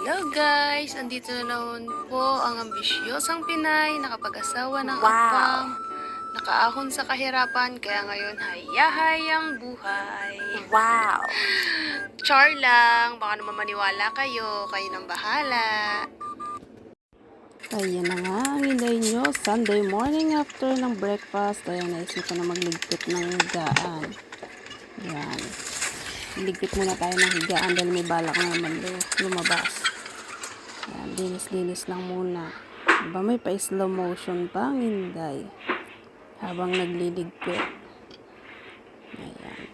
Hello guys! Andito na naman po ang ambisyosang Pinay, nakapag-asawa ng Wow! afam, nakaahon sa kahirapan, kaya ngayon hayahay ang buhay. Wow! Char lang, baka naman maniwala kayo nang bahala. Ayan na nga, ang hinday nyo, Sunday morning after ng breakfast, kaya naisip ko na magligpit ng higaan. Ayan. Ligpit muna tayo ng higaan dahil may balak na naman lumabas. Ayan, linis-linis lang muna. Diba may pa-slow motion pa ang hinday habang nagliligpit. Ayan.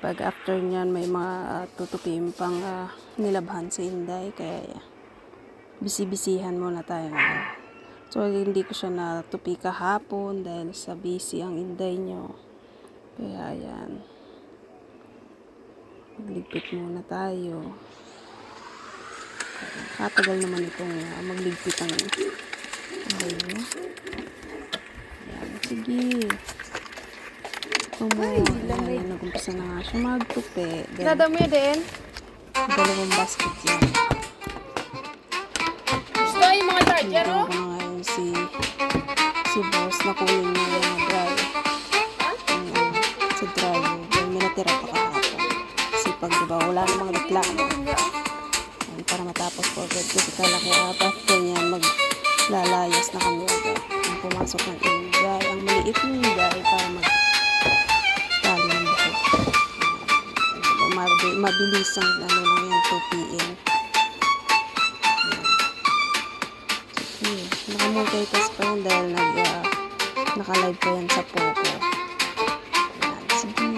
Pag after nyan, may mga tutupiin pang nilabhan si hinday, kaya bisi-bisihan muna tayo ngayon. So, hindi ko siya natupi kahapon dahil sa busy ang hinday nyo. Kaya, ayan. Magligpit muna tayo. Katagal naman itong magligpit ang hinday nyo. Ayan, sige. Ayan, nag-umpisa na nga siya magtupi. Nadamo yun din? Dalawang basket yan. Gusto yung mga charger, Hintayin ko na ngayon si boss na kunin niya yung dry. Sa dry. Dahil may natira pa kahapon. Kasi pag diba wala namang reklamo. Para matapos po agad. Kasi kala ko after niyan maglalayas na kami agad. Ang pumasok ng dry. Ang maliit yung dry para magtali ng buhok. Mabilis ang ano lang yan 2 p.m. Naka-multitask pa yan dahil naka-live pa yan sa Poco. Ayan, sige.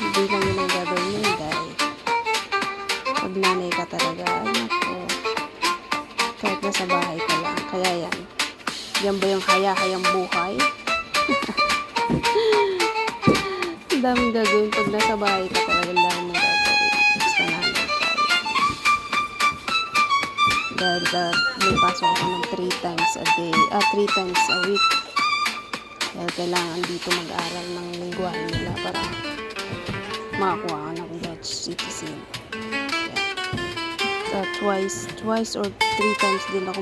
Hindi lang yun ang gagawin yun dahil pag nanay ka talaga, ay nako. Kahit nasa bahay ka lang. Kaya yan. Yan ba yung haya-hayang buhay? Ang daming gagawin pag nasa bahay ka talaga. Ang daming gagawin. Basta nanay ka. Dahil may pasok ako ng 3 times a day, 3 times a week. Dahil kailangan dito mag-aral ng lingwahe nila para makakuha ka ng Dutch citizen. Twice or 3 times din ako